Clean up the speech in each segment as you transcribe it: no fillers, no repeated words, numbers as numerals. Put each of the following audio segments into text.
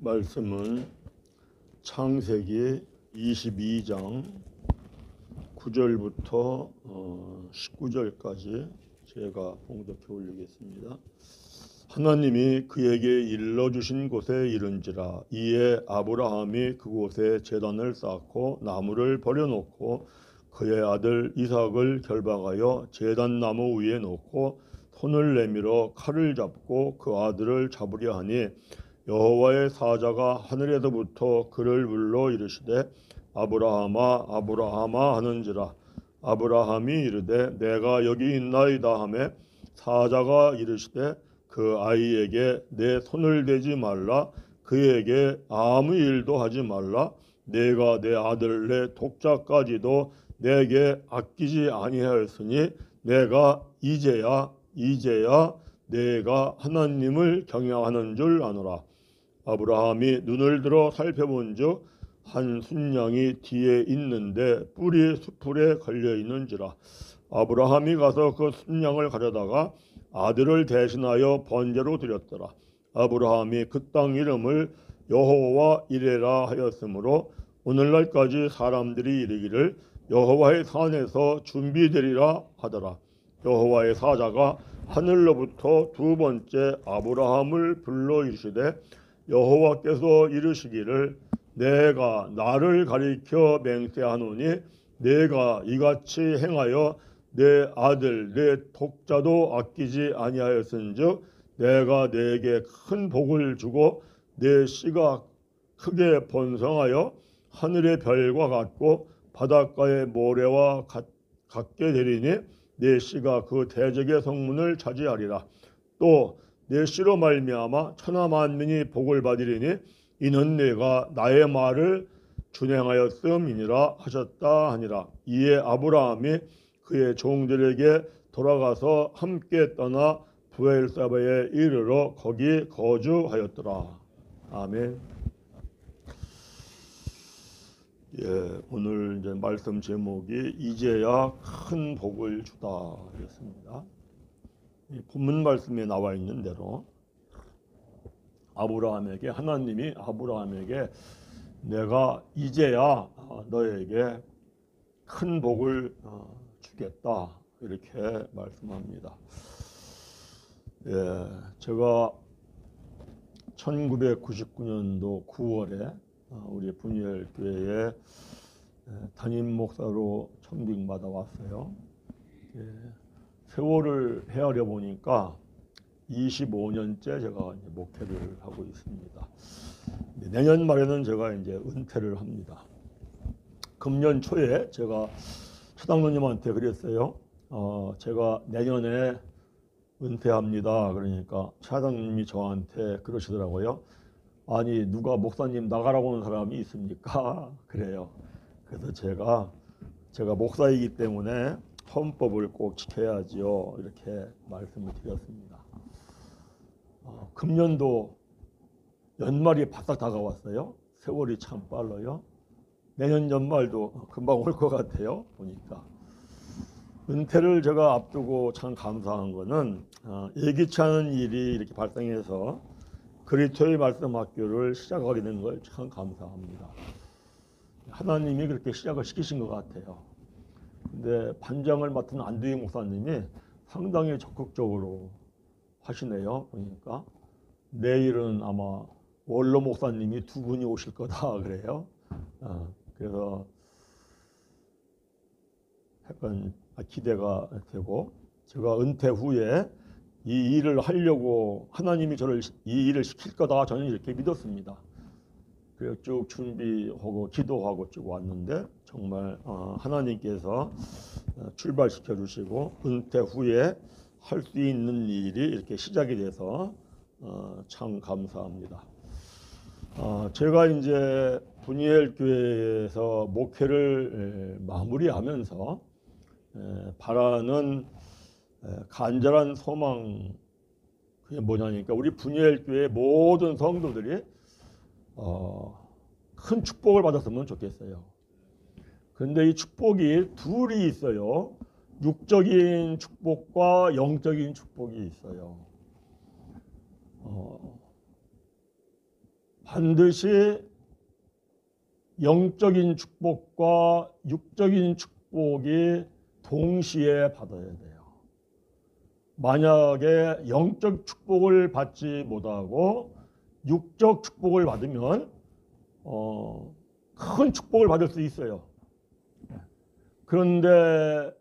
말씀은 창세기 22장 9절부터 19절까지 제가 봉독해 올리겠습니다. 하나님이 그에게 일러주신 곳에 이른지라. 이에 아브라함이 그곳에 제단을 쌓고 나무를 버려놓고 그의 아들 이삭을 결박하여 제단 나무 위에 놓고 손을 내밀어 칼을 잡고 그 아들을 잡으려 하니 여호와의 사자가 하늘에서부터 그를 불러 이르시되 아브라함아 아브라함아 하는지라. 아브라함이 이르되 내가 여기 있나이다 하매 사자가 이르시되 그 아이에게 내 손을 대지 말라. 그에게 아무 일도 하지 말라. 내가 내 아들 내 독자까지도 내게 아끼지 아니하였으니 내가 이제야 내가 하나님을 경외하는 줄 아노라. 아브라함이 눈을 들어 살펴본즉 한 순양이 뒤에 있는데 뿔이 수풀에 걸려 있는지라. 아브라함이 가서 그 순양을 가져다가 아들을 대신하여 번제로 드렸더라. 아브라함이 그 땅 이름을 여호와 이레라 하였으므로 오늘날까지 사람들이 이르기를 여호와의 산에서 준비되리라 하더라. 여호와의 사자가 하늘로부터 두 번째 아브라함을 불러 이르시되 여호와께서 이르시기를 내가 나를 가리켜 맹세하노니 내가 이같이 행하여 내 아들 내 독자도 아끼지 아니하였은즉 내가 내게 큰 복을 주고 내 씨가 크게 번성하여 하늘의 별과 같고 바닷가의 모래와 같게 되리니 내 씨가 그 대적의 성문을 차지하리라. 또 내 씨로 말미암아 천하 만민이 복을 받으리니 이는 내가 나의 말을 준행하였음이니라 하셨다 하니라. 이에 아브라함이 그의 종들에게 돌아가서 함께 떠나 브엘사바에 이르러 거기 거주하였더라. 아멘. 오늘 이제 말씀 제목이 이제야 큰 복을 주다였습니다. 본문 말씀에 나와 있는 대로 하나님이 아브라함에게 내가 이제야 너에게 큰 복을 주겠다 이렇게 말씀합니다. 제가 1999년도 9월에 우리 분이엘 교회에 담임 목사로 청빙받아 왔어요. 세월을 헤아려 보니까 25년째 제가 이제 목회를 하고 있습니다. 내년 말에는 제가 이제 은퇴를 합니다. 금년 초에 제가 초당노님한테 그랬어요. 제가 내년에 은퇴합니다. 그러니까 차장님이 저한테 그러시더라고요. 아니 누가 목사님 나가라고 하는 사람이 있습니까? 그래요. 그래서 제가 목사이기 때문에 헌법을 꼭 지켜야지요. 이렇게 말씀을 드렸습니다. 금년도 연말이 바싹 다가왔어요. 세월이 참 빨라요. 내년 연말도 금방 올 것 같아요. 보니까. 은퇴를 제가 앞두고 참 감사한 거는 예기치 않은 일이 이렇게 발생해서 그리스도의 말씀 학교를 시작하게 된 걸 참 감사합니다. 하나님이 그렇게 시작을 시키신 것 같아요. 근데 반장을 맡은 안두희 목사님이 상당히 적극적으로 하시네요. 보니까 내일은 아마 원로 목사님이 두 분이 오실 거다 그래요. 그래서 약간 기대가 되고 제가 은퇴 후에 이 일을 하려고 하나님이 저를 이 일을 시킬 거다 저는 이렇게 믿었습니다. 그래서 쭉 준비하고 기도하고 쭉 왔는데 정말 하나님께서 출발시켜 주시고 은퇴 후에 할 수 있는 일이 이렇게 시작이 돼서 참 감사합니다. 제가 이제 분이엘 교회에서 목회를 마무리하면서 바라는 간절한 소망 그게 뭐냐니까 우리 분이엘 교회 모든 성도들이 큰 축복을 받았으면 좋겠어요. 그런데 이 축복이 둘이 있어요. 육적인 축복과 영적인 축복이 있어요. 반드시 영적인 축복과 육적인 축복이 동시에 받아야 돼요. 만약에 영적 축복을 받지 못하고 육적 축복을 받으면 큰 축복을 받을 수 있어요. 그런데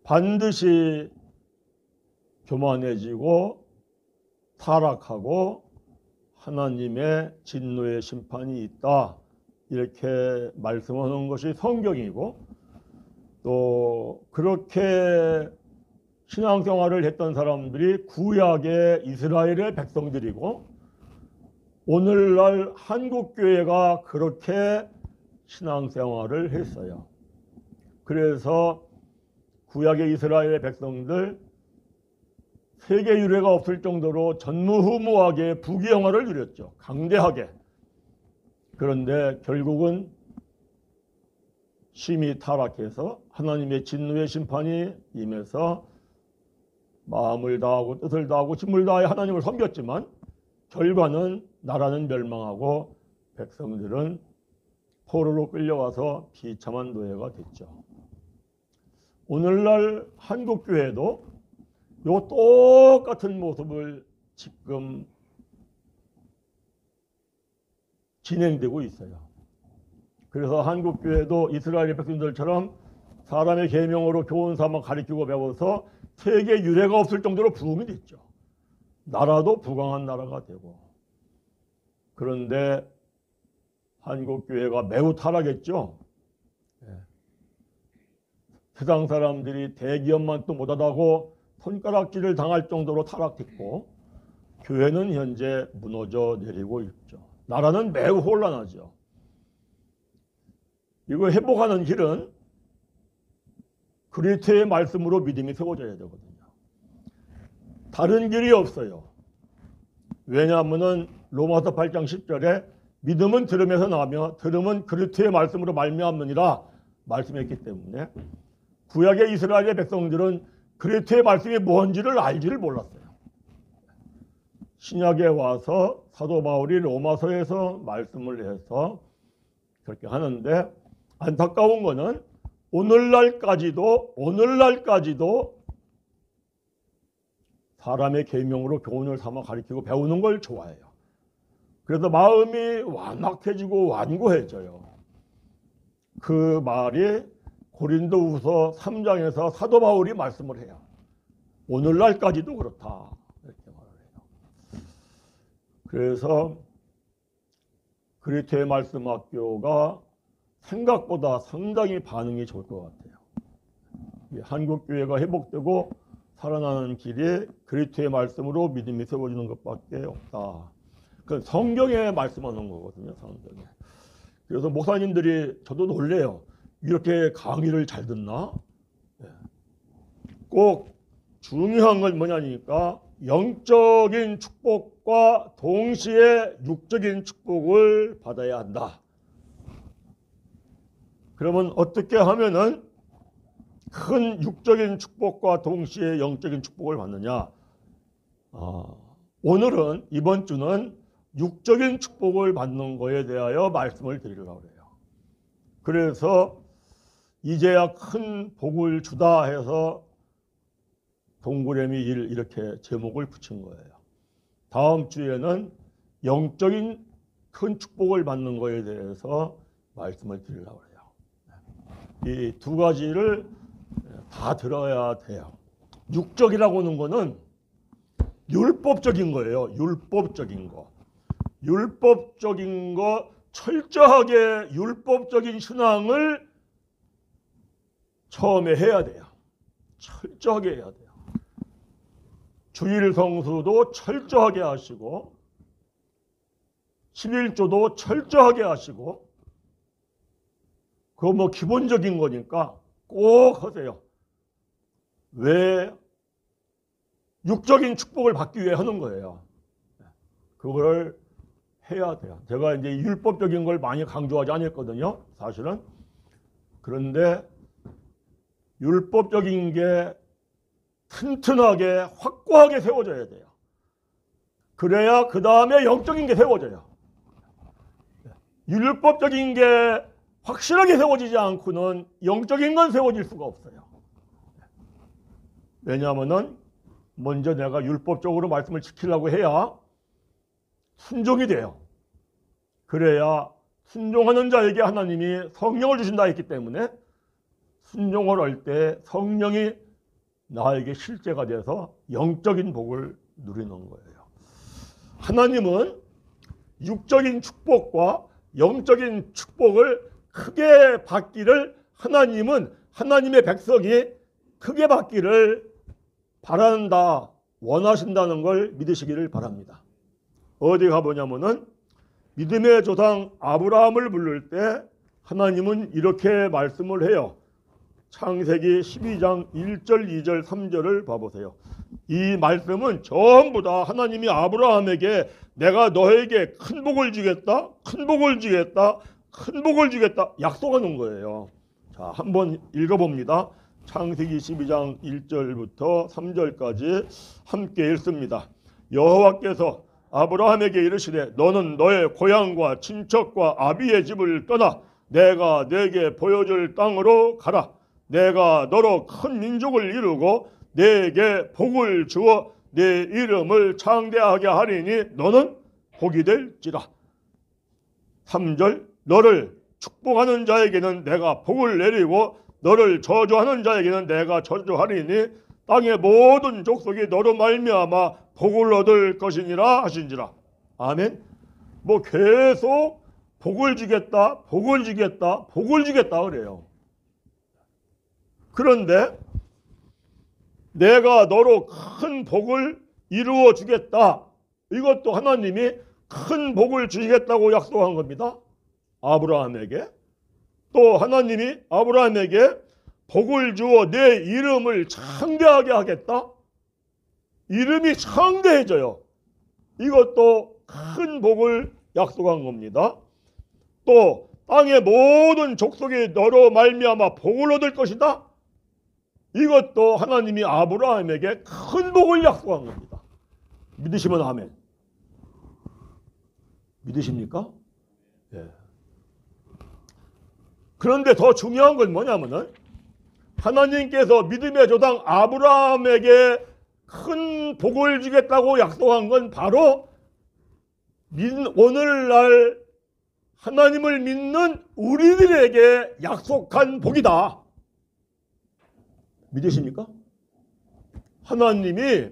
반드시 교만해지고 타락하고 하나님의 진노의 심판이 있다, 이렇게 말씀하는 것이 성경이고, 또 그렇게 신앙생활을 했던 사람들이 구약의 이스라엘의 백성들이고, 오늘날 한국교회가 그렇게 신앙생활을 했어요. 그래서 구약의 이스라엘의 백성들 세계 유례가 없을 정도로 전무후무하게 부귀영화를 누렸죠. 강대하게. 그런데 결국은 심히 타락해서 하나님의 진노의 심판이 임해서 마음을 다하고 뜻을 다하고 힘을 다해 하나님을 섬겼지만 결과는 나라는 멸망하고 백성들은 포로로 끌려가서 비참한 노예가 됐죠. 오늘날 한국교회도 요 똑같은 모습을 지금 진행되고 있어요. 그래서 한국교회도 이스라엘 백성들처럼 사람의 계명으로 교훈 삼아 가르치고 배워서 세계 유례가 없을 정도로 부흥이 됐죠. 나라도 부강한 나라가 되고. 그런데 한국교회가 매우 타락했죠. 세상 사람들이 대기업만 또 못하다고 손가락질을 당할 정도로 타락했고, 교회는 현재 무너져 내리고 있죠. 나라는 매우 혼란하죠. 이거 회복하는 길은 그리스도의 말씀으로 믿음이 세워져야 되거든요. 다른 길이 없어요. 왜냐하면 로마서 8장 10절에 믿음은 들음에서 나며 들음은 그리스도의 말씀으로 말미암느니라 말씀했기 때문에 구약의 이스라엘의 백성들은 그리스도의 말씀이 뭔지를 알지를 몰랐어요. 신약에 와서 사도 바울이 로마서에서 말씀을 해서 그렇게 하는데, 안타까운 거는 오늘날까지도 사람의 계명으로 교훈을 삼아 가르치고 배우는 걸 좋아해요. 그래서 마음이 완악해지고 완고해져요. 그 말이 고린도후서 3장에서 사도 바울이 말씀을 해요. 오늘날까지도 그렇다, 이렇게 말을 해요. 그래서 그리스도의 말씀 학교가 생각보다 상당히 반응이 좋을 것 같아요. 한국교회가 회복되고 살아나는 길이 그리스도의 말씀으로 믿음이 세워지는 것밖에 없다. 그 성경에 말씀하는 거거든요, 성경에. 그래서 목사님들이 저도 놀래요. 이렇게 강의를 잘 듣나? 꼭 중요한 건 뭐냐니까 영적인 축복과 동시에 육적인 축복을 받아야 한다. 그러면 어떻게 하면은 큰 육적인 축복과 동시에 영적인 축복을 받느냐? 오늘은, 이번 주는 육적인 축복을 받는 거에 대하여 말씀을 드리려고 해요. 그래서 이제야 큰 복을 주다 해서 동그라미 1 이렇게 제목을 붙인 거예요. 다음 주에는 영적인 큰 축복을 받는 거에 대해서 말씀을 드리려고 해요. 이 두 가지를 다 들어야 돼요. 육적이라고 하는 거는 율법적인 거예요. 율법적인 거. 율법적인 거, 철저하게 율법적인 신앙을 처음에 해야 돼요. 철저하게 해야 돼요. 주일 성수도 철저하게 하시고 11조도 철저하게 하시고, 그거 뭐 기본적인 거니까 꼭 하세요. 왜? 육적인 축복을 받기 위해 하는 거예요. 그걸 해야 돼요. 제가 이제 율법적인 걸 많이 강조하지 않았거든요, 사실은. 그런데 율법적인 게 튼튼하게 확고하게 세워져야 돼요. 그래야 그 다음에 영적인 게 세워져요. 율법적인 게 확실하게 세워지지 않고는 영적인 건 세워질 수가 없어요. 왜냐하면 먼저 내가 율법적으로 말씀을 지키려고 해야 순종이 돼요. 그래야 순종하는 자에게 하나님이 성령을 주신다 했기 때문에 순종을 할 때 성령이 나에게 실제가 돼서 영적인 복을 누리는 거예요. 하나님은 육적인 축복과 영적인 축복을 크게 받기를 하나님은 하나님의 백성이 크게 받기를 바란다, 원하신다는 걸 믿으시기를 바랍니다. 어디 가보냐면은 믿음의 조상 아브라함을 부를 때 하나님은 이렇게 말씀을 해요. 창세기 12장 1절, 2절, 3절을 봐보세요. 이 말씀은 전부 다 하나님이 아브라함에게 내가 너에게 큰 복을 주겠다, 큰 복을 주겠다, 큰 복을 주겠다 약속하는 거예요. 자, 한번 읽어봅니다. 창세기 12장 1절부터 3절까지 함께 읽습니다. 여호와께서 아브라함에게 이르시되 너는 너의 고향과 친척과 아비의 집을 떠나 내가 내게 보여줄 땅으로 가라. 내가 너로 큰 민족을 이루고 내게 복을 주어 내 이름을 창대하게 하리니 너는 복이 될지라. 3절 너를 축복하는 자에게는 내가 복을 내리고 너를 저주하는 자에게는 내가 저주하리니 땅의 모든 족속이 너로 말미암아 복을 얻을 것이니라 하신지라. 아멘. 뭐 계속 복을 주겠다, 복을 주겠다, 복을 주겠다 그래요. 그런데 내가 너로 큰 복을 이루어 주겠다. 이것도 하나님이 큰 복을 주시겠다고 약속한 겁니다. 아브라함에게. 또 하나님이 아브라함에게 복을 주어 내 이름을 창대하게 하겠다. 이름이 창대해져요. 이것도 큰 복을 약속한 겁니다. 또 땅의 모든 족속이 너로 말미암아 복을 얻을 것이다. 이것도 하나님이 아브라함에게 큰 복을 약속한 겁니다. 믿으시면 아멘. 믿으십니까? 예. 그런데 더 중요한 건 뭐냐면은 하나님께서 믿음의 조상 아브라함에게 큰 복을 주겠다고 약속한 건 바로 오늘날 하나님을 믿는 우리들에게 약속한 복이다. 믿으십니까? 하나님이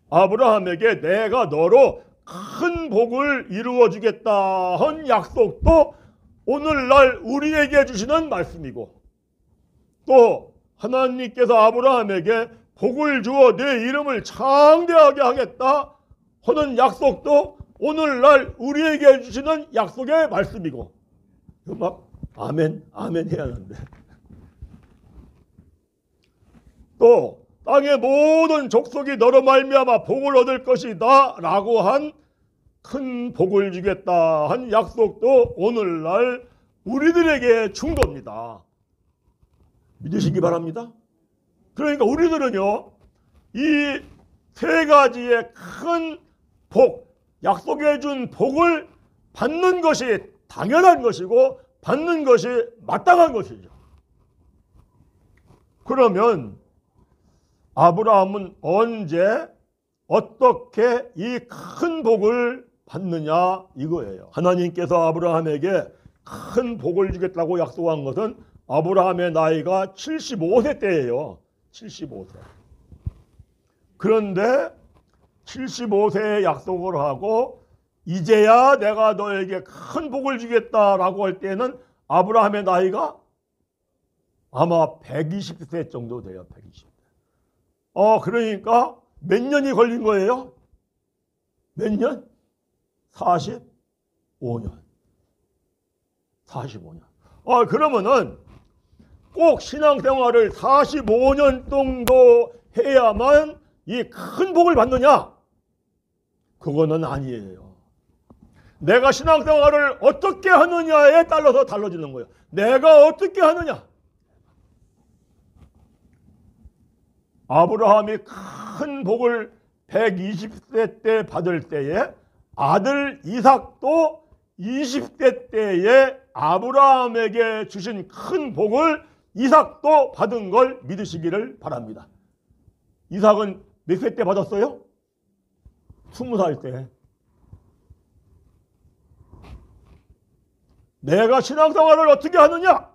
아브라함에게 내가 너로 큰 복을 이루어 주겠다 한 약속도 오늘날 우리에게 주시는 말씀이고, 또 하나님께서 아브라함에게 복을 주어 내 이름을 창대하게 하겠다 하는 약속도 오늘날 우리에게 주시는 약속의 말씀이고, 막 아멘 아멘 해야 하는데, 또 땅의 모든 족속이 너로 말미암아 복을 얻을 것이다 라고 한 큰 복을 주겠다 한 약속도 오늘날 우리들에게 준 겁니다. 믿으시기 바랍니다. 그러니까 우리들은요, 이 세 가지의 큰 복, 약속해 준 복을 받는 것이 당연한 것이고 받는 것이 마땅한 것이죠. 그러면 아브라함은 언제 어떻게 이 큰 복을 받느냐 이거예요. 하나님께서 아브라함에게 큰 복을 주겠다고 약속한 것은 아브라함의 나이가 75세 때예요. 75세. 그런데 75세에 약속을 하고 이제야 내가 너에게 큰 복을 주겠다라고 할 때는 아브라함의 나이가 아마 120세 정도 돼요. 120세. 그러니까 몇 년이 걸린 거예요? 몇 년? 45년. 45년. 그러면은 꼭 신앙생활을 45년 정도 해야만 이 큰 복을 받느냐? 그거는 아니에요. 내가 신앙생활을 어떻게 하느냐에 따라서 달라지는 거예요. 내가 어떻게 하느냐? 아브라함이 큰 복을 120세 때 받을 때에 아들 이삭도 20세 때에 아브라함에게 주신 큰 복을 이삭도 받은 걸 믿으시기를 바랍니다. 이삭은 몇 세 때 받았어요? 20살 때. 내가 신앙생활을 어떻게 하느냐?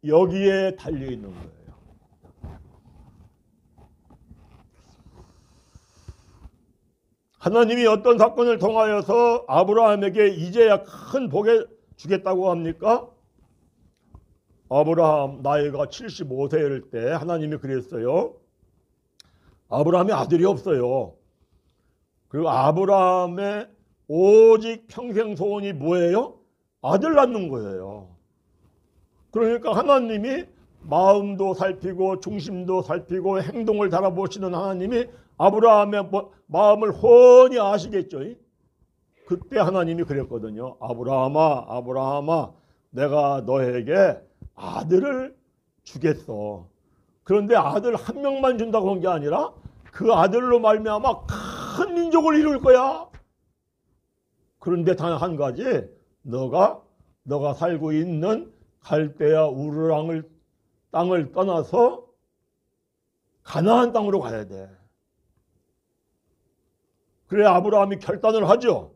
여기에 달려있는 거예요. 하나님이 어떤 사건을 통하여서 아브라함에게 이제야 큰 복을 주겠다고 합니까? 아브라함 나이가 75세일 때 하나님이 그랬어요. 아브라함이 아들이 없어요. 그리고 아브라함의 오직 평생 소원이 뭐예요? 아들 낳는 거예요. 그러니까 하나님이 마음도 살피고 중심도 살피고 행동을 달아보시는 하나님이 아브라함의 마음을 훤히 아시겠죠. 그때 하나님이 그랬거든요. 아브라함아, 아브라함아, 내가 너에게 아들을 주겠어. 그런데 아들 한 명만 준다고 한 게 아니라 그 아들로 말미암아 큰 민족을 이룰 거야. 그런데 단 한 가지, 너가 살고 있는 갈대아 우르 땅을 떠나서 가나안 땅으로 가야 돼. 그래 아브라함이 결단을 하죠.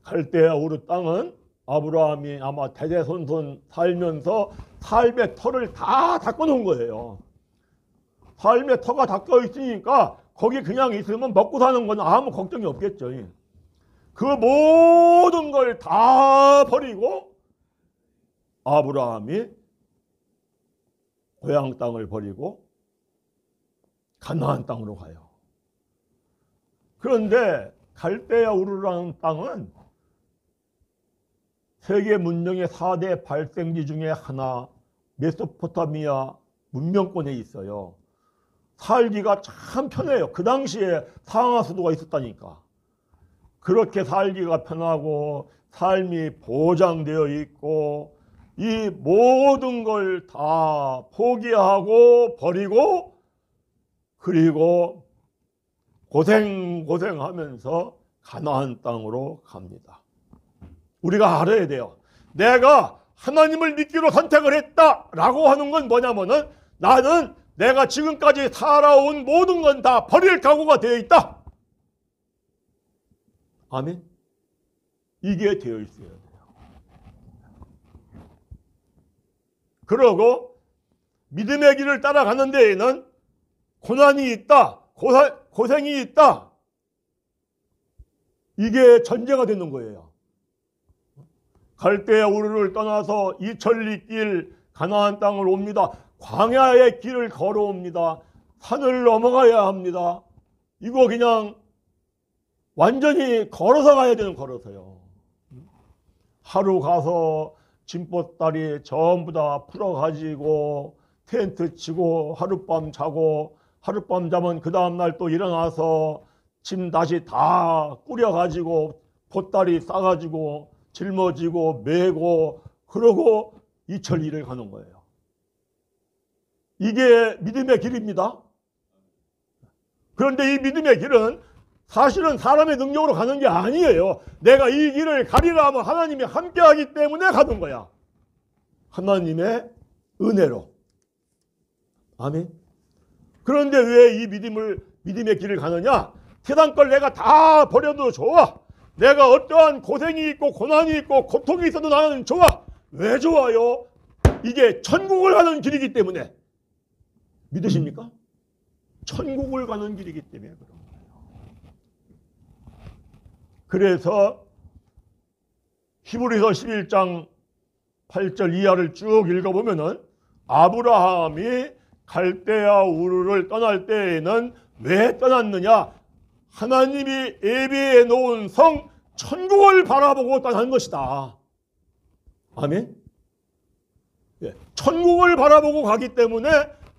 갈대아 우르 땅은 아브라함이 아마 대대손손 살면서 삶의 터를 다 닦아놓은 거예요. 삶의 터가 닦여 있으니까 거기 그냥 있으면 먹고 사는 건 아무 걱정이 없겠죠. 그 모든 걸 다 버리고 아브라함이 고향 땅을 버리고 가나안 땅으로 가요. 그런데 갈대아 우르라는 땅은 세계 문명의 4대 발생지 중에 하나, 메소포타미아 문명권에 있어요. 살기가 참 편해요. 그 당시에 상하수도가 있었다니까. 그렇게 살기가 편하고 삶이 보장되어 있고 이 모든 걸 다 포기하고 버리고 그리고 고생하면서 가나안 땅으로 갑니다. 우리가 알아야 돼요. 내가 하나님을 믿기로 선택을 했다라고 하는 건 뭐냐면은 나는 내가 지금까지 살아온 모든 건 다 버릴 각오가 되어 있다. 아멘. 이게 되어 있어야 돼요. 그러고 믿음의 길을 따라가는 데에는 고난이 있다. 고생이 있다. 이게 전제가 되는 거예요. 갈대아 우르를 떠나서 이천리 길 가나안 땅을 옵니다. 광야의 길을 걸어옵니다. 산을 넘어가야 합니다. 이거 그냥 완전히 걸어서 가야 되는 걸어서요. 하루 가서 짐보따리 전부 다 풀어가지고 텐트 치고 하룻밤 자고 하룻밤 자면 그 다음날 또 일어나서 짐 다시 다 꾸려가지고 보따리 싸가지고 짊어지고 메고 그러고 이천리를 가는 거예요. 이게 믿음의 길입니다. 그런데 이 믿음의 길은 사실은 사람의 능력으로 가는 게 아니에요. 내가 이 길을 가리라 하면 하나님이 함께하기 때문에 가는 거야. 하나님의 은혜로. 아멘. 그런데 왜 이 믿음의 길을 가느냐? 세상 걸 내가 다 버려도 좋아. 내가 어떠한 고생이 있고 고난이 있고 고통이 있어도 나는 좋아. 왜 좋아요? 이게 천국을 가는 길이기 때문에. 믿으십니까? 천국을 가는 길이기 때문에 그런 거예요. 그래서 히브리서 11장 8절 이하를 쭉 읽어보면은 아브라함이 갈대아 우르를 떠날 때에는 왜 떠났느냐? 하나님이 예비해 놓은 성 천국을 바라보고 떠난 것이다. 아멘. 예, 천국을 바라보고 가기 때문에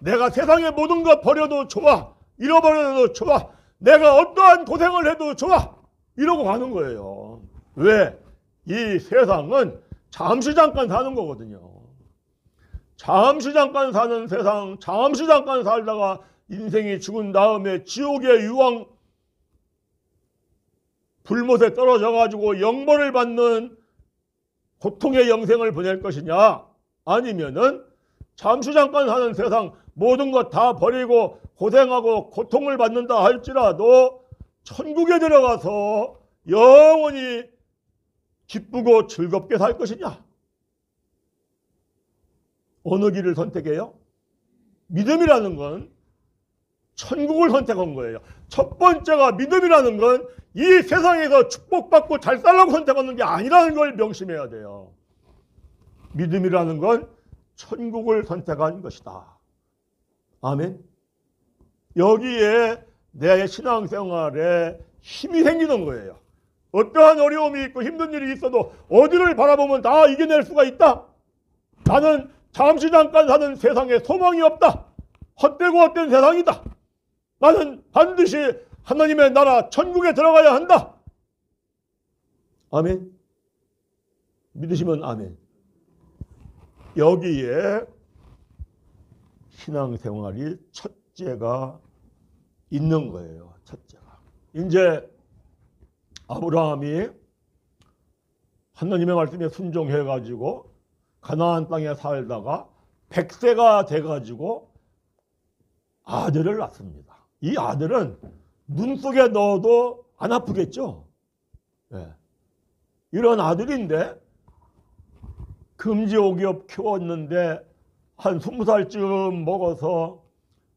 내가 세상의 모든 것 버려도 좋아. 잃어버려도 좋아. 내가 어떠한 고생을 해도 좋아. 이러고 가는 거예요. 왜? 이 세상은 잠시 잠깐 사는 거거든요. 잠시 잠깐 사는 세상, 잠시 잠깐 살다가 인생이 죽은 다음에 지옥의 유황 불못에 떨어져 가지고 영벌을 받는 고통의 영생을 보낼 것이냐, 아니면은 잠시 잠깐 사는 세상 모든 것 다 버리고 고생하고 고통을 받는다 할지라도 천국에 들어가서 영원히 기쁘고 즐겁게 살 것이냐? 어느 길을 선택해요? 믿음이라는 건 천국을 선택한 거예요. 첫 번째가 믿음이라는 건 이 세상에서 축복받고 잘 살라고 선택하는 게 아니라는 걸 명심해야 돼요. 믿음이라는 건 천국을 선택한 것이다. 아멘. 여기에 내 신앙생활에 힘이 생기는 거예요. 어떠한 어려움이 있고 힘든 일이 있어도 어디를 바라보면 다 이겨낼 수가 있다. 나는 잠시 잠깐 사는 세상에 소망이 없다. 헛되고 헛된 세상이다. 나는 반드시 하나님의 나라 천국에 들어가야 한다. 아멘. 믿으시면 아멘. 여기에 신앙생활이 첫째가 있는 거예요. 첫째가. 이제 아브라함이 하나님의 말씀에 순종해가지고 가나안 땅에 살다가 100세가 돼가지고 아들을 낳습니다. 이 아들은 눈 속에 넣어도 안 아프겠죠? 네. 이런 아들인데 금지옥엽 키웠는데 한 20살쯤 먹어서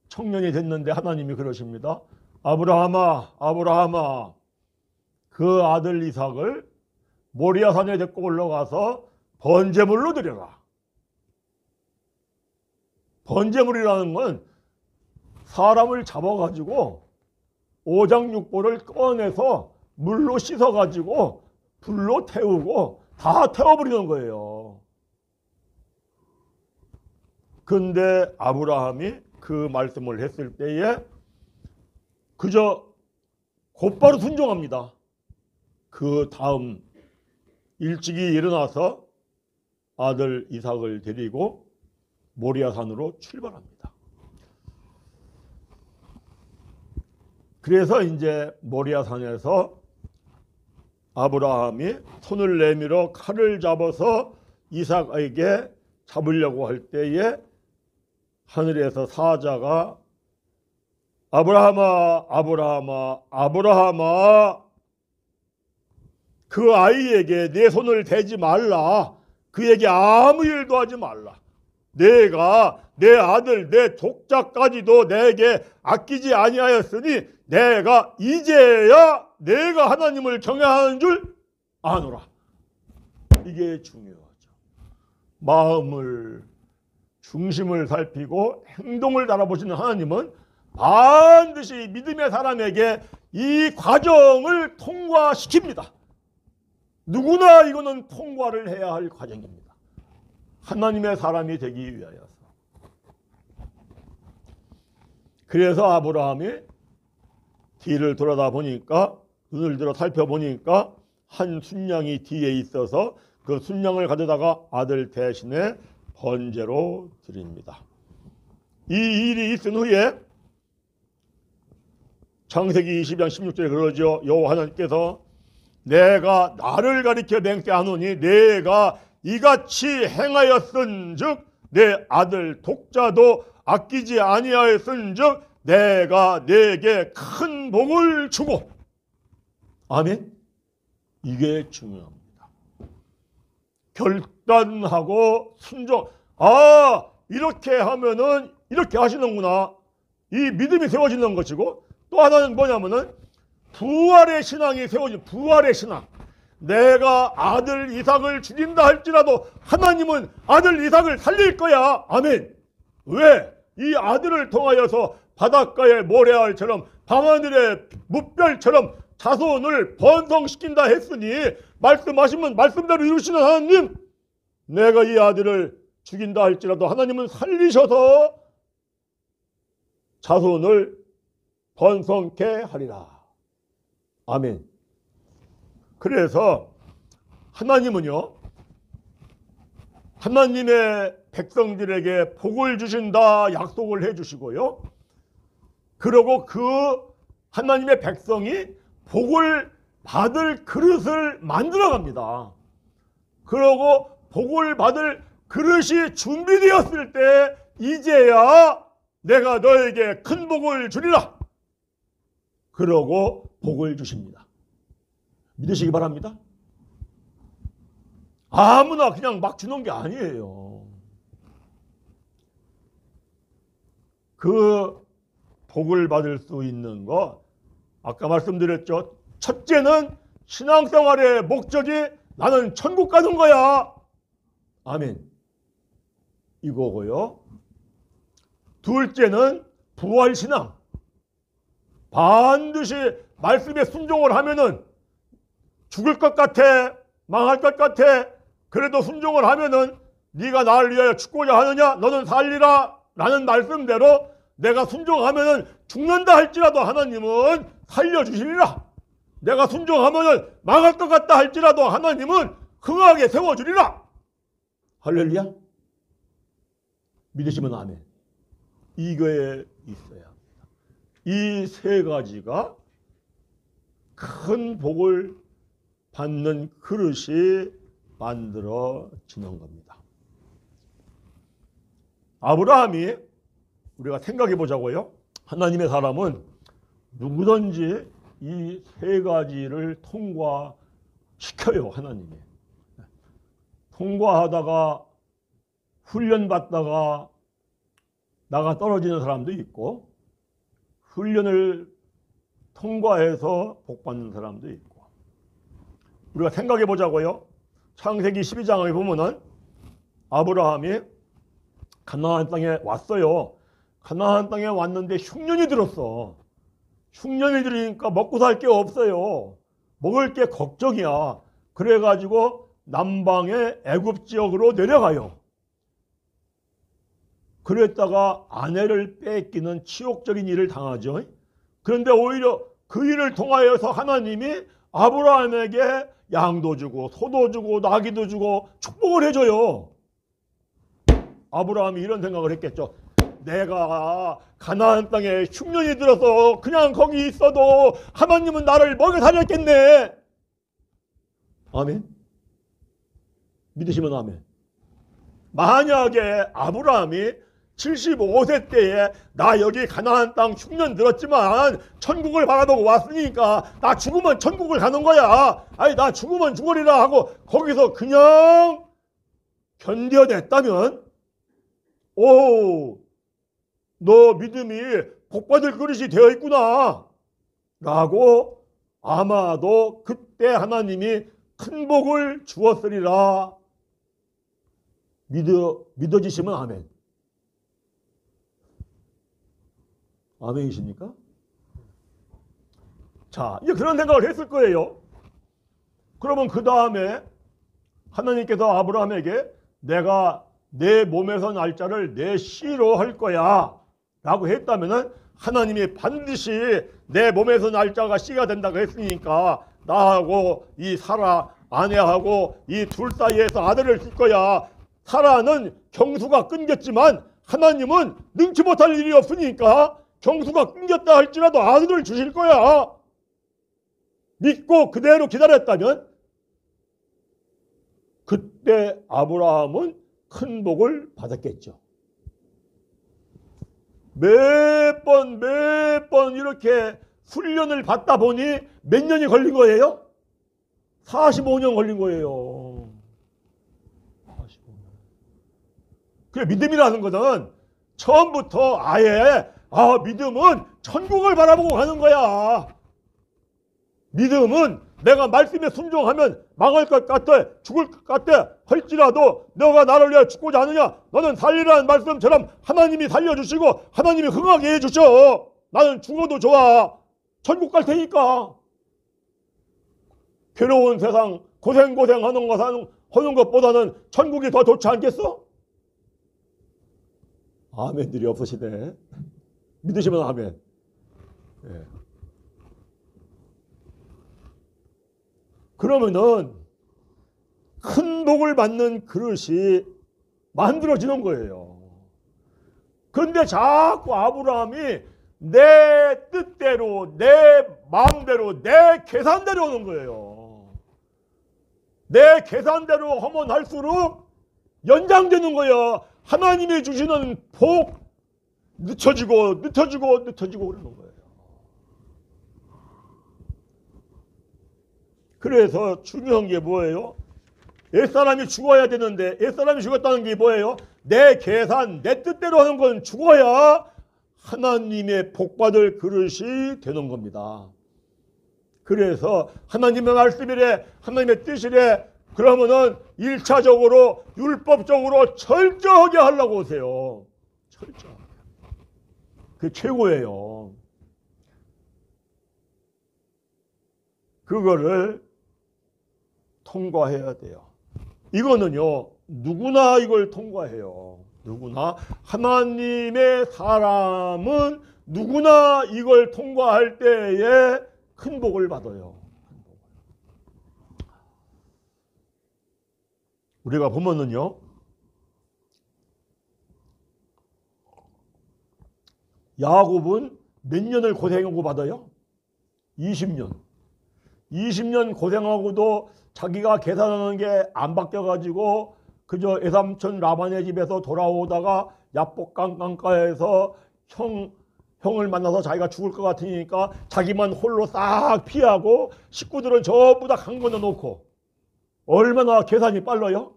청년이 됐는데 하나님이 그러십니다. 아브라함아, 아브라함아, 그 아들 이삭을 모리아산에 데리고 올라가서 번제물로 드려라. 번제물이라는 건 사람을 잡아가지고 오장육부를 꺼내서 물로 씻어가지고 불로 태우고 다 태워버리는 거예요. 근데 아브라함이 그 말씀을 했을 때에 그저 곧바로 순종합니다. 그 다음 일찍이 일어나서 아들 이삭을 데리고 모리아산으로 출발합니다. 그래서 이제 모리아산에서 아브라함이 손을 내밀어 칼을 잡아서 이삭에게 잡으려고 할 때에 하늘에서 사자가 아브라함아, 아브라함아, 아브라함아, 그 아이에게 내 손을 대지 말라. 그에게 아무 일도 하지 말라. 내가 내 아들 내 독자까지도 내게 아끼지 아니하였으니 내가 이제야 내가 하나님을 경외하는 줄 아노라. 이게 중요하죠. 마음을 중심을 살피고 행동을 달아보시는 하나님은 반드시 믿음의 사람에게 이 과정을 통과시킵니다. 누구나 이거는 통과를 해야 할 과정입니다. 하나님의 사람이 되기 위하여서. 그래서 아브라함이 뒤를 돌아다 보니까, 눈을 들어 살펴보니까 한 순양이 뒤에 있어서 그 순양을 가져다가 아들 대신에 번제로 드립니다. 이 일이 있은 후에 창세기 20장 16절에 그러죠. 여호와 하나님께서 내가 나를 가리켜 맹세하노니 내가 이같이 행하였은즉 내 아들 독자도 아끼지 아니하였은즉 내가 내게 큰 복을 주고. 아멘. 이게 중요합니다. 결단하고 순종. 이렇게 하면은 이렇게 하시는구나. 이 믿음이 세워지는 것이고, 또 하나는 뭐냐면은 부활의 신앙이 세워진 부활의 신앙. 내가 아들 이삭을 죽인다 할지라도 하나님은 아들 이삭을 살릴 거야. 아멘. 왜? 이 아들을 통하여서 바닷가의 모래알처럼 밤하늘의 무별처럼 자손을 번성시킨다 했으니 말씀하시면 말씀대로 이루시는 하나님, 내가 이 아들을 죽인다 할지라도 하나님은 살리셔서 자손을 번성케 하리라. 아멘. 그래서 하나님은요, 하나님의 백성들에게 복을 주신다 약속을 해주시고요, 그러고 그 하나님의 백성이 복을 받을 그릇을 만들어 갑니다. 그러고 복을 받을 그릇이 준비되었을 때 이제야 내가 너에게 큰 복을 주리라. 그러고 복을 주십니다. 믿으시기 바랍니다. 아무나 그냥 막 주는 게 아니에요. 그 복을 받을 수 있는 거 아까 말씀드렸죠. 첫째는 신앙생활의 목적이 나는 천국 가는 거야. 아멘. 이거고요. 둘째는 부활신앙. 반드시 말씀에 순종을 하면은 죽을 것 같아, 망할 것 같아. 그래도 순종을 하면은 네가 나를 위하여 죽고자 하느냐? 너는 살리라. 라는 말씀대로 내가 순종하면은 죽는다 할지라도 하나님은 살려주시리라. 내가 순종하면은 망할 것 같다 할지라도 하나님은 흥하게 세워주리라. 할렐루야. 믿으시면 아멘. 이거에 있어야 합니다. 이 세 가지가 큰 복을 받는 그릇이 만들어지는 겁니다. 아브라함이 우리가 생각해 보자고요. 하나님의 사람은 누구든지 이 세 가지를 통과시켜요. 하나님이. 통과하다가 훈련받다가 나가 떨어지는 사람도 있고 훈련을 통과해서 복받는 사람도 있고 우리가 생각해 보자고요. 창세기 12장에 보면은 아브라함이 가나안 땅에 왔어요. 가나안 땅에 왔는데 흉년이 들었어. 흉년이 들으니까 먹고 살 게 없어요. 먹을 게 걱정이야. 그래가지고 남방의 애굽 지역으로 내려가요. 그랬다가 아내를 뺏기는 치욕적인 일을 당하죠. 그런데 오히려 그 일을 통하여서 하나님이 아브라함에게 양도 주고 소도 주고 나귀도 주고 축복을 해줘요. 아브라함이 이런 생각을 했겠죠. 내가 가나안 땅에 흉년이 들어서 그냥 거기 있어도 하나님은 나를 먹여 살렸겠네. 아멘. 믿으시면 아멘. 만약에 아브라함이 75세 때에 나 여기 가나안 땅 흉년 들었지만 천국을 바라보고 왔으니까 나 죽으면 천국을 가는 거야. 아니 나 죽으면 죽으리라 하고 거기서 그냥 견뎌냈다면 오, 너 믿음이 복받을 그릇이 되어 있구나 라고 아마도 그때 하나님이 큰 복을 주었으리라. 믿어지시면 아멘. 아멘이십니까? 자, 이제 그런 생각을 했을 거예요. 그러면 그 다음에 하나님께서 아브라함에게 내가 내 몸에서 날 자를 내 씨로 할 거야 라고 했다면은 하나님이 반드시 내 몸에서 날 자가 씨가 된다고 했으니까 나하고 이 사라 아내하고 이 둘 사이에서 아들을 쓸 거야. 사라는 경수가 끊겼지만 하나님은 능치 못할 일이 없으니까 경수가 끊겼다 할지라도 아들을 주실 거야. 믿고 그대로 기다렸다면 그때 아브라함은 큰 복을 받았겠죠. 매번 이렇게 훈련을 받다 보니 몇 년이 걸린 거예요? 45년 걸린 거예요. 45년. 그래, 믿음이라는 것은 처음부터 아예 믿음은 천국을 바라보고 가는 거야. 믿음은 내가 말씀에 순종하면 망할 것 같아, 죽을 것 같아 할지라도 너가 나를 위해 죽고자 하느냐? 너는 살리라는 말씀처럼 하나님이 살려주시고 하나님이 흥하게 해주셔. 나는 죽어도 좋아. 천국 갈 테니까. 괴로운 세상 하는 것보다는 천국이 더 좋지 않겠어? 아멘들이 없으시네. 믿으시면 아멘. 예. 그러면은 큰 복을 받는 그릇이 만들어지는 거예요. 그런데 자꾸 아브라함이 내 뜻대로, 내 마음대로, 내 계산대로 오는 거예요. 내 계산대로 하면 할수록 연장되는 거야. 하나님이 주시는 복 늦춰지고 그러는 거예요. 그래서 중요한 게 뭐예요? 옛사람이 죽어야 되는데, 옛사람이 죽었다는 게 뭐예요? 내 계산, 내 뜻대로 하는 건 죽어야 하나님의 복받을 그릇이 되는 겁니다. 그래서 하나님의 말씀이래, 하나님의 뜻이래, 그러면은 1차적으로 율법적으로 철저하게 하려고 하세요. 철저하게. 그게 최고예요. 그거를 통과해야 돼요. 이거는요, 누구나 이걸 통과해요. 누구나. 하나님의 사람은 누구나 이걸 통과할 때에 큰 복을 받아요. 우리가 보면은요, 야곱은 몇 년을 고생하고 받아요? 20년. 20년 고생하고도 자기가 계산하는 게 안 바뀌어가지고 그저 애삼촌 라반의 집에서 돌아오다가 야복 강가에서 형을 만나서 자기가 죽을 것 같으니까 자기만 홀로 싹 피하고 식구들은 전부 다 강 건너놓고 얼마나 계산이 빨라요?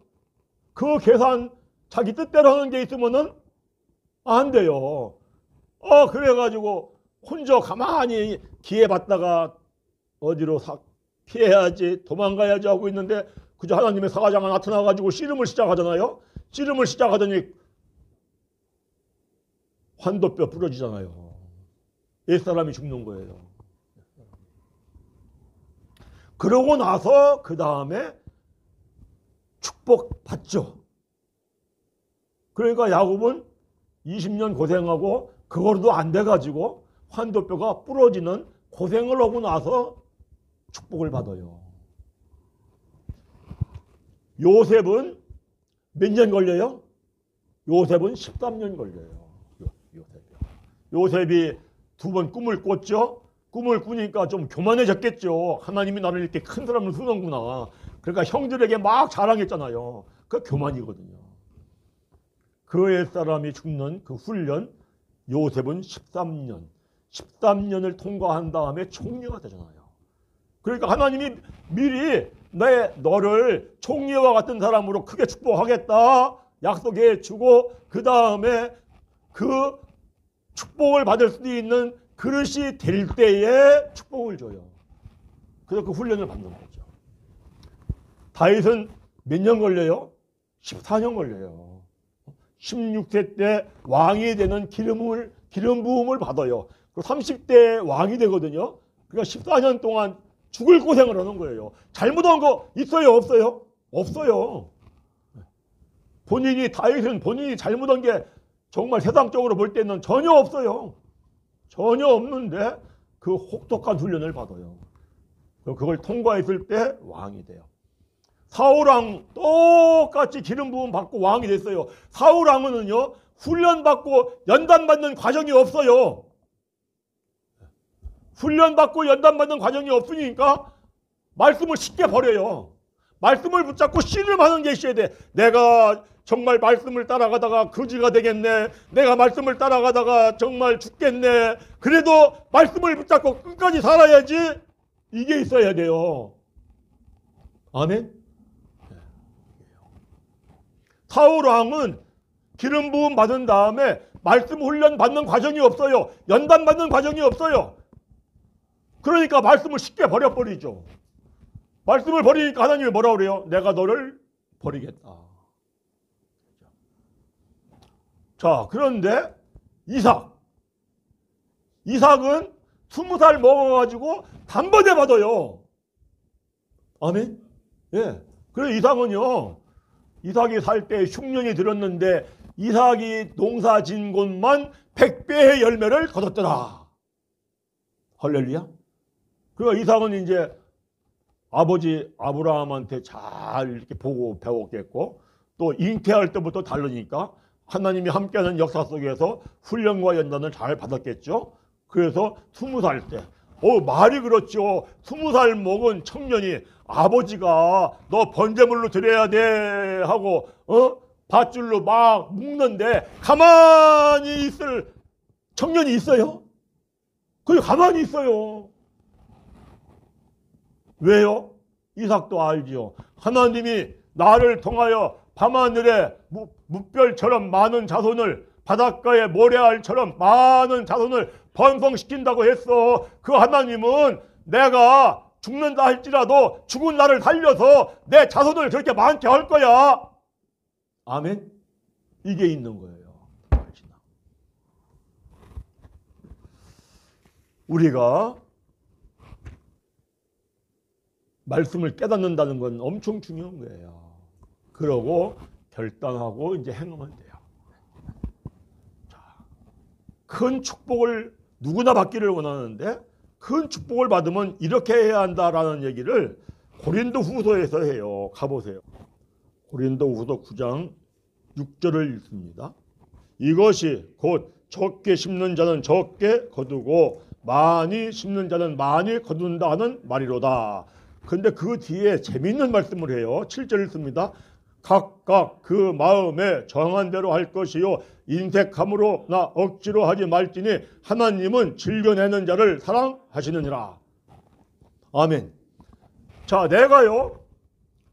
그 계산 자기 뜻대로 하는 게 있으면은 안 돼요. 그래가지고 혼자 가만히 기회 받다가 어디로 싹 피해야지 도망가야지 하고 있는데 그저 하나님의 사자가 나타나가지고 씨름을 시작하잖아요. 씨름을 시작하더니 환도뼈 부러지잖아요. 옛사람이 죽는 거예요. 그러고 나서 그 다음에 축복 받죠. 그러니까 야곱은 20년 고생하고 그거로도 안 돼가지고 환도뼈가 부러지는 고생을 하고 나서 축복을 받아요. 요셉은 몇 년 걸려요? 요셉은 13년 걸려요. 요셉이 두 번 꿈을 꿨죠. 꿈을 꾸니까 좀 교만해졌겠죠. 하나님이 나를 이렇게 큰 사람을 쓰는구나. 그러니까 형들에게 막 자랑했잖아요. 그 교만이거든요. 그 옛사람이 죽는 그 훈련, 요셉은 13년을 통과한 다음에 총리가 되잖아요. 그러니까 하나님이 미리 너를 총리와 같은 사람으로 크게 축복하겠다 약속해 주고 그 다음에 그 축복을 받을 수 있는 그릇이 될 때에 축복을 줘요. 그래서 그 훈련을 받는 거죠. 다윗은 몇 년 걸려요? 14년 걸려요. 16세 때 왕이 되는 기름 부음을 받아요. 30대 왕이 되거든요. 그러니까 14년 동안 죽을 고생을 하는 거예요. 잘못한 거 있어요? 없어요? 없어요. 다윗은 본인이 잘못한 게 정말 세상적으로 볼 때는 전혀 없어요. 전혀 없는데 그 혹독한 훈련을 받아요. 그걸 통과했을 때 왕이 돼요. 사울왕 똑같이 기름 부음 받고 왕이 됐어요. 사울왕은요 훈련 받고 연단 받는 과정이 없어요. 훈련 받고 연단 받는 과정이 없으니까 말씀을 쉽게 버려요. 말씀을 붙잡고 씨름하는 게 있어야 돼. 내가 정말 말씀을 따라가다가 거지가 되겠네. 내가 말씀을 따라가다가 정말 죽겠네. 그래도 말씀을 붙잡고 끝까지 살아야지. 이게 있어야 돼요. 아멘. 사울왕은 기름 부음 받은 다음에 말씀 훈련 받는 과정이 없어요. 연단 받는 과정이 없어요. 그러니까 말씀을 쉽게 버려버리죠. 말씀을 버리니까 하나님이 뭐라고 그래요? 내가 너를 버리겠다. 자, 그런데 이삭은 20살 먹어가지고 단번에 받아요. 아멘? 예. 그래서 이삭이 살 때 흉년이 들었는데 이삭이 농사 진 곳만 100배의 열매를 거뒀더라. 할렐루야. 그러니까 이삭은 이제 아버지 아브라함한테 잘 이렇게 보고 배웠겠고 또 잉태할 때부터 다르니까 하나님이 함께하는 역사 속에서 훈련과 연단을 잘 받았겠죠. 그래서 20살 때, 말이 그렇죠. 20살 먹은 청년이 아버지가 너 번제물로 드려야 돼 하고 밧줄로 막 묶는데 가만히 있을 청년이 있어요? 그게 가만히 있어요. 왜요? 이삭도 알지요. 하나님이 나를 통하여 밤하늘에 무별처럼 많은 자손을, 바닷가의 모래알처럼 많은 자손을 번성시킨다고 했어. 그 하나님은 내가 죽는다 할지라도 죽은 나를 살려서 내 자손을 그렇게 많게 할 거야. 아멘. 이게 있는 거예요. 우리가 말씀을 깨닫는다는 건 엄청 중요한 거예요. 그러고 결단하고 이제 행하면 돼요. 자, 큰 축복을 누구나 받기를 원하는데 큰 축복을 받으면 이렇게 해야 한다라는 얘기를 고린도후서에서 해요. 가보세요. 고린도후서 9장 6절을 읽습니다. 이것이 곧 적게 심는 자는 적게 거두고 많이 심는 자는 많이 거둔다는 말이로다. 근데 그 뒤에 재미있는 말씀을 해요. 7절 읽습니다. 각각 그 마음에 정한 대로 할 것이요 인색함으로나 억지로 하지 말지니 하나님은 즐겨내는 자를 사랑하시느니라. 아멘. 자, 내가요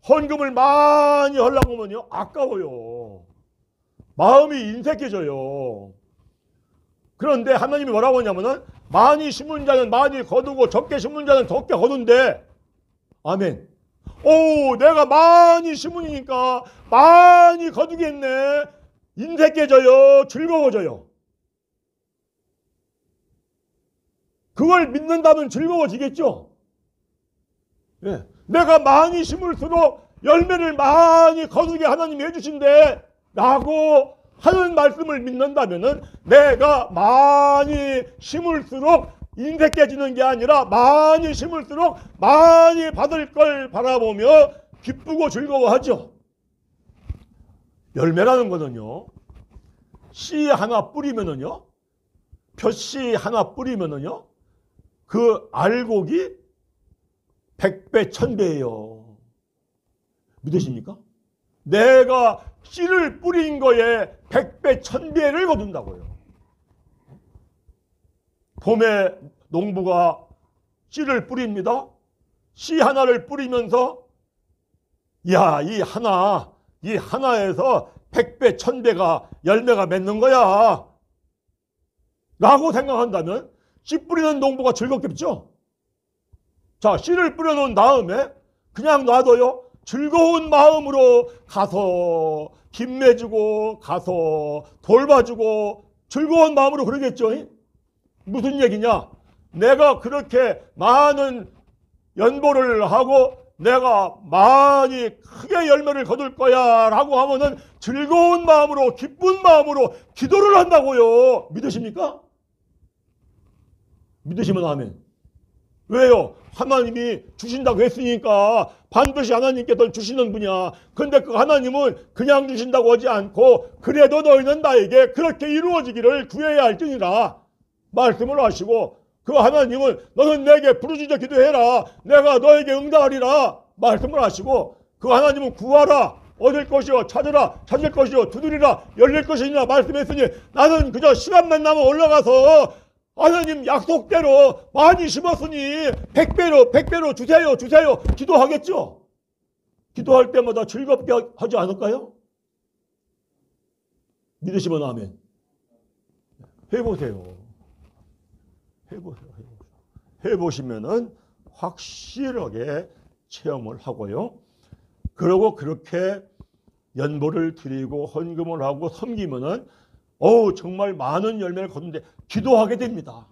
헌금을 많이 하려고 하면요 아까워요. 마음이 인색해져요. 그런데 하나님이 뭐라고 하냐면은 많이 심은 자는 많이 거두고 적게 심은 자는 적게 거둔대. 아멘. 내가 많이 심으니까 많이 거두겠네. 인색해져요. 즐거워져요. 그걸 믿는다면 즐거워지겠죠. 예. 내가 많이 심을수록 열매를 많이 거두게 하나님이 해주신대 라고 하는 말씀을 믿는다면은 내가 많이 심을수록 인색해지는 게 아니라 많이 심을수록 많이 받을 걸 바라보며 기쁘고 즐거워하죠. 열매라는 거는요, 씨 하나 뿌리면은요, 벼씨 하나 뿌리면은요, 그 알곡이 100배, 1000배예요. 믿으십니까? 내가 씨를 뿌린 거에 100배, 1000배를 거둔다고요. 봄에 농부가 씨를 뿌립니다. 씨 하나를 뿌리면서 야, 이 하나에서 100배, 1000배가 열매가 맺는 거야 라고 생각한다면 씨 뿌리는 농부가 즐겁겠죠. 자, 씨를 뿌려놓은 다음에 그냥 놔둬요. 즐거운 마음으로 가서 김 매주고 가서 돌봐주고 즐거운 마음으로 그러겠죠. 무슨 얘기냐? 내가 그렇게 많은 연보를 하고 내가 많이 크게 열매를 거둘 거야 라고 하면은 즐거운 마음으로 기쁜 마음으로 기도를 한다고요. 믿으십니까? 믿으시면 아멘. 왜요? 하나님이 주신다고 했으니까 반드시 하나님께서 주시는 분이야. 근데 그 하나님은 그냥 주신다고 하지 않고 그래도 너희는 나에게 그렇게 이루어지기를 구해야 할지니라 말씀을 하시고, 그 하나님은 너는 내게 부르짖어 기도해라 내가 너에게 응답하리라 말씀을 하시고, 그 하나님은 구하라 얻을 것이요 찾으라 찾을 것이요 두드리라 열릴 것이니라 말씀했으니 나는 그저 시간만 나면 올라가서 하나님 약속대로 많이 심었으니 100배로 주세요 기도하겠죠. 기도할 때마다 즐겁게 하지 않을까요? 믿으시면 아멘. 해보세요. 해보시면은 확실하게 체험을 하고요. 그리고 그렇게 연보를 드리고 헌금을 하고 섬기면은 정말 많은 열매를 거두는데 기도하게 됩니다.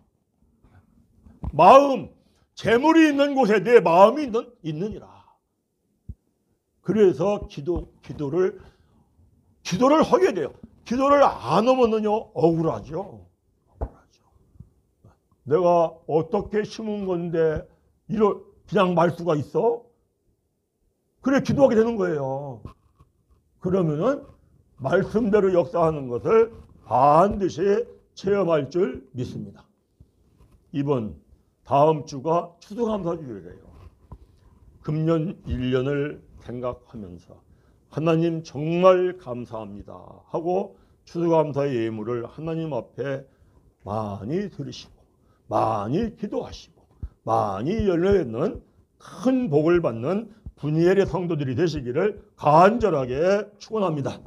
마음, 재물이 있는 곳에 내 마음이 있느니라. 그래서 기도를 하게 돼요. 기도를 안 하면은요 억울하죠. 내가 어떻게 심은 건데 그냥 말 수가 있어? 그래 기도하게 되는 거예요. 그러면은 말씀대로 역사하는 것을 반드시 체험할 줄 믿습니다. 이번 다음 주가 추수감사주일이에요. 금년 1년을 생각하면서 하나님 정말 감사합니다 하고 추수감사의 예물을 하나님 앞에 많이 드리시고 많이 기도하시고 많이 열려있는 큰 복을 받는 분이엘의 성도들이 되시기를 간절하게 축원합니다.